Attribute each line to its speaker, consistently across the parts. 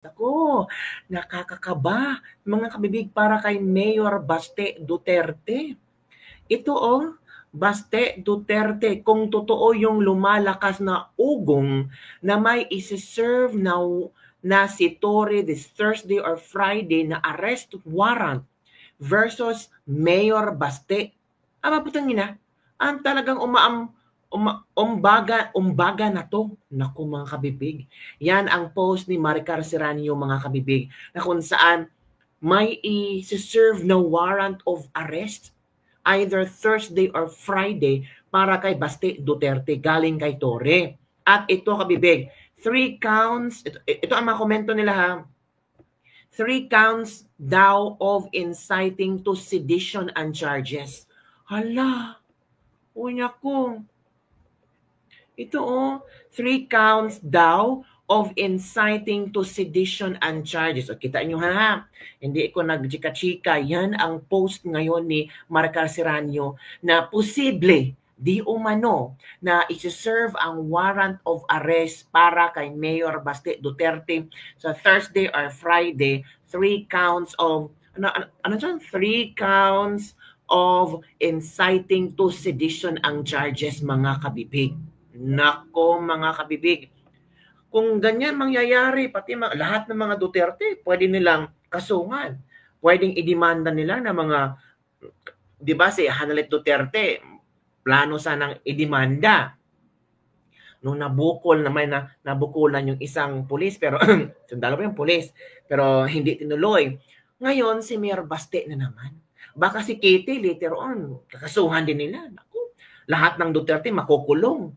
Speaker 1: Ako, nakakakaba, mga kabibig, para kay Mayor Baste Duterte. Ito Baste Duterte, kung totoo yung lumalakas na ugong na may isi-serve na si Torre this Thursday or Friday na arrest warrant versus Mayor Baste. Putang ina, ang talagang umbaga na to. Naku mga kabibig. Yan ang post ni Maricar Serranio mga kabibig, na kung saan may i-serve na warrant of arrest either Thursday or Friday para kay Baste Duterte galing kay Torre. At ito kabibig, 3 counts, ito ang mga komento nila ha. 3 counts daw of inciting to sedition and charges. Hala, unya ko. Ito 3 counts daw of inciting to sedition and charges. O, kita nyo ha, hindi ko nagchika-chika. Yan ang post ngayon ni Maricar Serranio na posible di umano na isi-serve ang warrant of arrest para kay Mayor Baste Duterte sa Thursday or Friday. 3 counts of, 3 counts of inciting to sedition ang charges mga kabibig. Nako mga kabibig, kung ganyan mangyayari, pati lahat ng mga Duterte, pwede nilang kasungan. Pwedeng idemanda nila na mga, di ba si Hanalet Duterte, plano sanang idemanda. Nung nabukol naman nabukulan yung isang pulis, pero sundalo pa yung pulis, pero hindi tinuloy. Ngayon, si Mayor Baste na naman. Baka si Katie later on, kakasuhan din nila. Naku, lahat ng Duterte makukulong.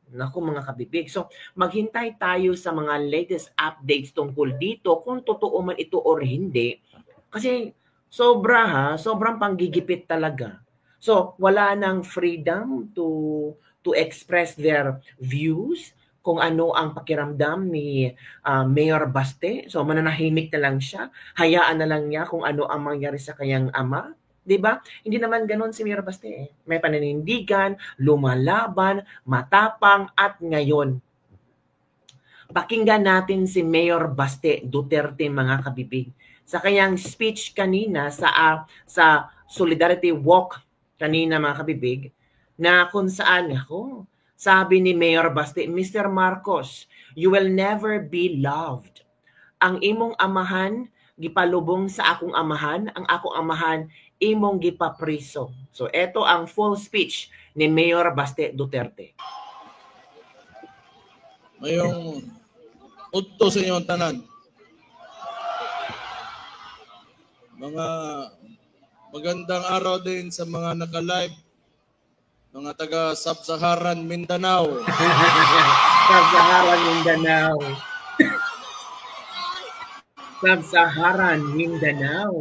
Speaker 1: Naku mga kabibig. So, maghintay tayo sa mga latest updates tungkol dito kung totoo man ito or hindi. Kasi sobrang panggigipit talaga. So, wala nang freedom to express their views kung ano ang pakiramdam ni Mayor Baste. So, mananahimik na lang siya. Hayaan na lang niya kung ano ang mangyari sa kanyang ama. Diba? Hindi naman ganoon si Mayor Baste. May paninindigan, lumalaban, matapang, at ngayon. Pakinggan natin si Mayor Baste Duterte mga kabibig. Sa kanyang speech kanina sa Solidarity Walk kanina mga kabibig, na kung saan sabi ni Mayor Baste, Mr. Marcos, you will never be loved. Ang imong amahan, gipalubong sa akong amahan, ang akong amahan, imong gipapriso. So, ito ang full speech ni Mayor Baste Duterte.
Speaker 2: Mayong udto sa inyong tanan. Mga magandang araw din sa mga naka-live, mga taga Sub-Saharan Mindanao.
Speaker 1: Sub-Saharan Mindanao. Sub-Saharan Mindanao.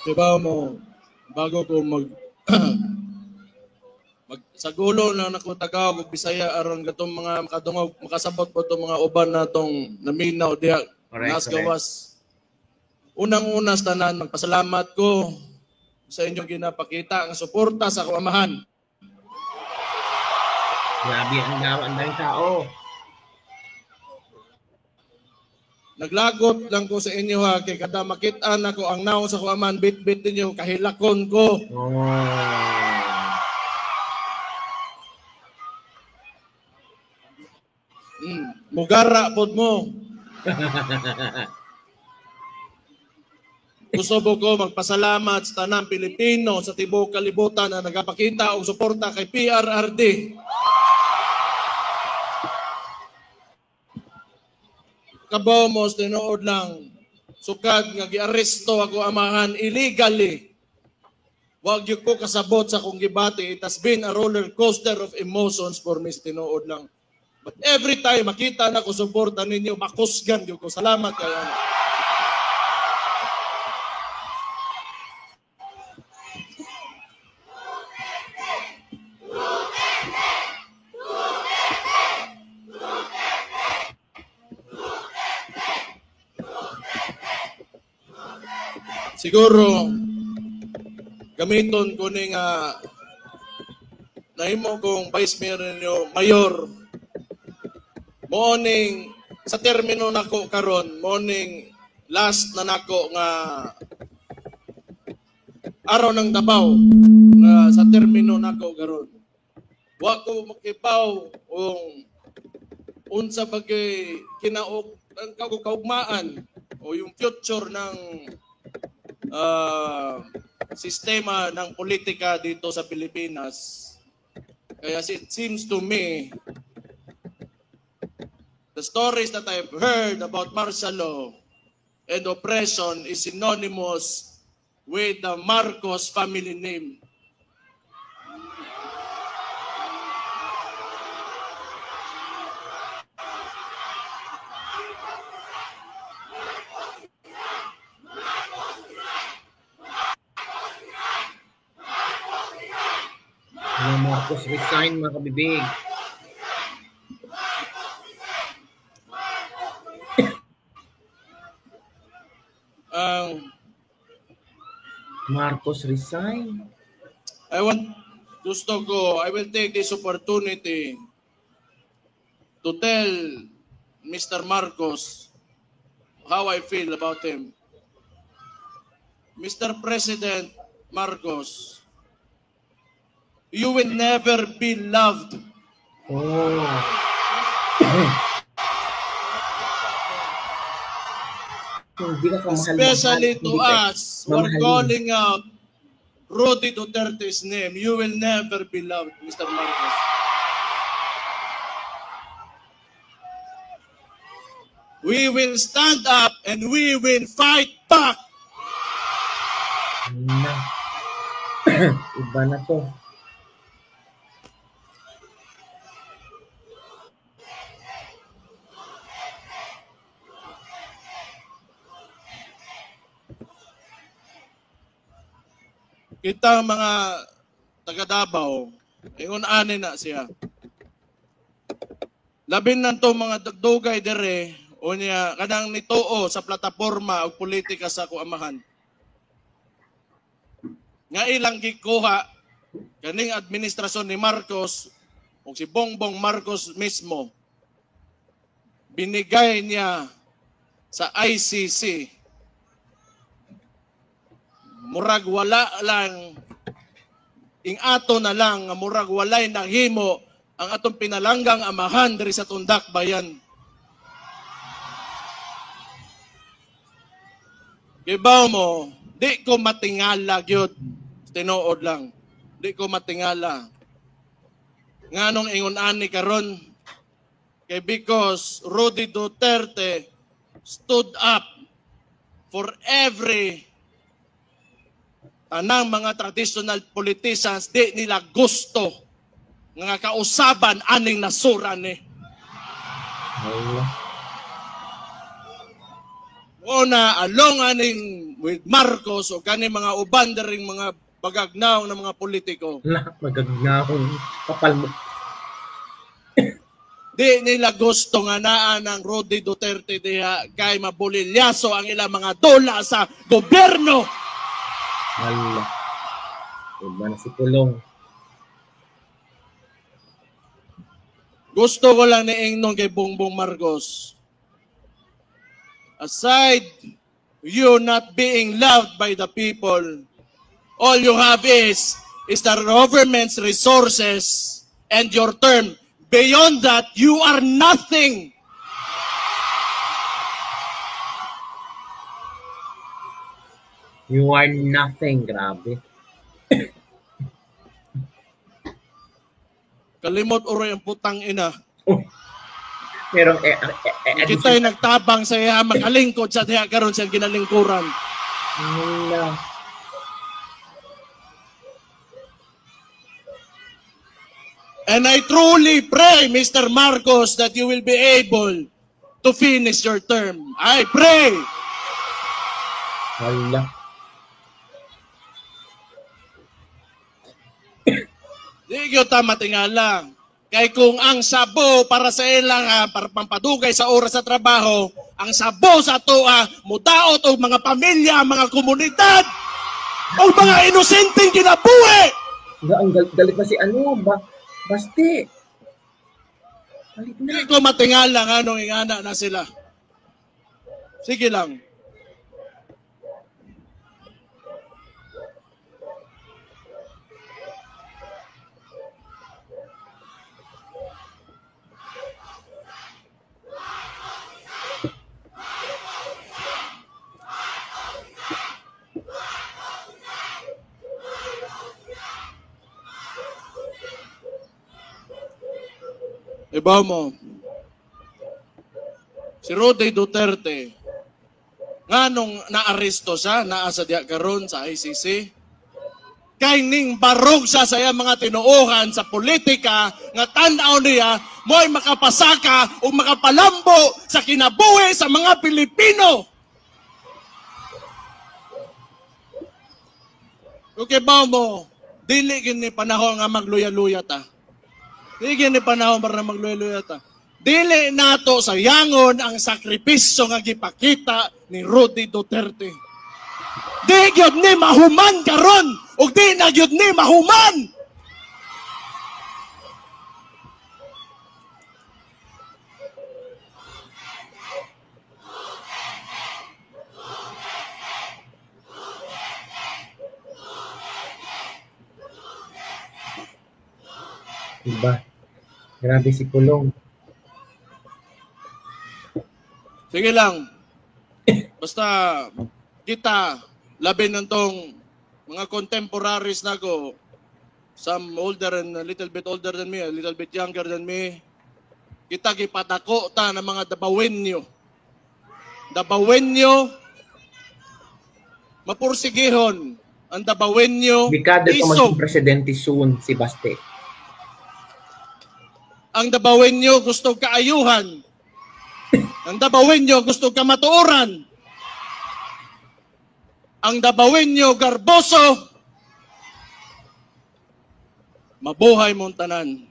Speaker 2: Diba mo, bago ko sagulo na nakutagaw og Bisaya aron gatong mga makadungog makasabot po itong mga uban na itong naminaw diha nas gawas. Unang-una sa tanan, magpasalamat ko sa inyong ginapakita ang suporta sa kuamahan.
Speaker 1: Grabe ang tao.
Speaker 2: Naglagot lang ko sa inyo ha, kay kada makitaan ako ang naon sa kuaman, bit-bit ninyo, kahilakon ko. Mugara pod mo. Gusto ko magpasalamat sa tanang Pilipino sa tibuok kalibutan na nagapakita og suporta kay PRRD. Kabaw mo tinuod lang sukad nga giaresto ako amahan illegally. Wag gyud ko kasabot sa kong gibati. It has been a roller coaster of emotions for me tinuod lang. But every time makita na ko suporta ninyo, makusgan gyud ko. Salamat kayo. Siguro gamiton ko ning nahimo kong Vice Mayor, morning, sa termino nako karon, morning, last na nako nga araw ng Davao, nga sa termino nako karon. Wa ko makibaw kung unsa bagay ang kaugmaan o yung future ng sistema ng politika dito sa Pilipinas. Kaya it seems to me, the stories that I've heard about martial law and oppression is synonymous with the Marcos family name.
Speaker 1: Yung Marcos resign, mga kabibig. Marcos resign.
Speaker 2: I will take this opportunity to tell Mr. Marcos how I feel about him. Mr. President Marcos, you will never be loved.
Speaker 1: Oh.
Speaker 2: Especially to us who are calling out Rudy Duterte's name. You will never be loved, Mr. Marcos. We will stand up and we will fight back.
Speaker 1: Iba na to.
Speaker 2: Kita mga taga Davao, ingon ani na siya. Labin nanto mga dugdugay dire o niya kanang nituo sa plataporma og politika sa kuamahan. Nga ilang gikuha kaning administrasyon ni Marcos o si Bongbong Marcos mismo, binigay niya sa ICC. Murag wala lang, ato na lang, murag walay nahimo ang atong pinalanggang amahan diri sa Tundak Bayan. Gibaw mo, di ko matingala gyud, tinuod lang. Di ko matingala. Nganong ingon ani karon kay because Rudy Duterte stood up for every tanang mga traditional politicians, di nila gusto nga kausaban aning nasura ni. Una, along aning with Marcos o kani mga uban daring mga bagagnaw ng mga politiko.
Speaker 1: Magagnaw, kapal mo.
Speaker 2: Di nila gusto nga naa ng Rudy Duterte diha kay mabulilyaso ang ilang mga dola sa gobyerno.
Speaker 1: Hala. Iba na si Pulong.
Speaker 2: Gusto ko lang niingnon kay Bongbong Marcos. Aside you not being loved by the people, all you have is the government's resources and your term. Beyond that, you are nothing.
Speaker 1: You are nothing, grabe.
Speaker 2: Kalimot oroy ang putang ina.
Speaker 1: Oh. Pero
Speaker 2: kita'y nagtabang sa iya makalingkod sa diha karon sa ginalingkuran.
Speaker 1: Wala.
Speaker 2: And I truly pray, Mr. Marcos, that you will be able to finish your term. I pray.
Speaker 1: Hala.
Speaker 2: Di ko ta matingala. Kay kung ang sabo para sa ilang para pampadugay sa oras sa trabaho, ang sabo sa tuwa, mudaot og mga pamilya, mga komunidad, o mga inosenteng kinabuhi.
Speaker 1: Ang galit na si ano, Baste. Galit na.
Speaker 2: Hindi ko matingala nga nung ingana na sila. Sige lang. Ibaw mo, si Rody Duterte, nga nung naaresto siya, naasa diya karon sa ICC, kay ning barog siya sa iyang mga tinuuhan sa politika, nga tanaw niya, mo'y makapasaka o makapalambo sa kinabuhi sa mga Pilipino. Okay ba mo, dili gini panahon nga magluya-luya ta. Dili gini panahon para magluya-luya ta. Dili nato sayangon ang sakripisyo nga gipakita ni Rody Duterte. Di gyud ni mahuman karon ug di na gyud ni mahuman.
Speaker 1: Diba? Grabe si Pulong.
Speaker 2: Sige lang. Basta kita labi ng tong mga contemporaries na ko, some older and a little bit older than me, a little bit younger than me, kita gipatako ta ng mga dabawenyo. Dabawenyo, mapursigihon ang dabawenyo.
Speaker 1: Bikado ko maging presidente soon si Baste.
Speaker 2: Ang dabawenyo gusto kaayuhan. Ang dabawenyo gusto ka matuoran. Ang dabawenyo garboso. Mabuhay mong tanan.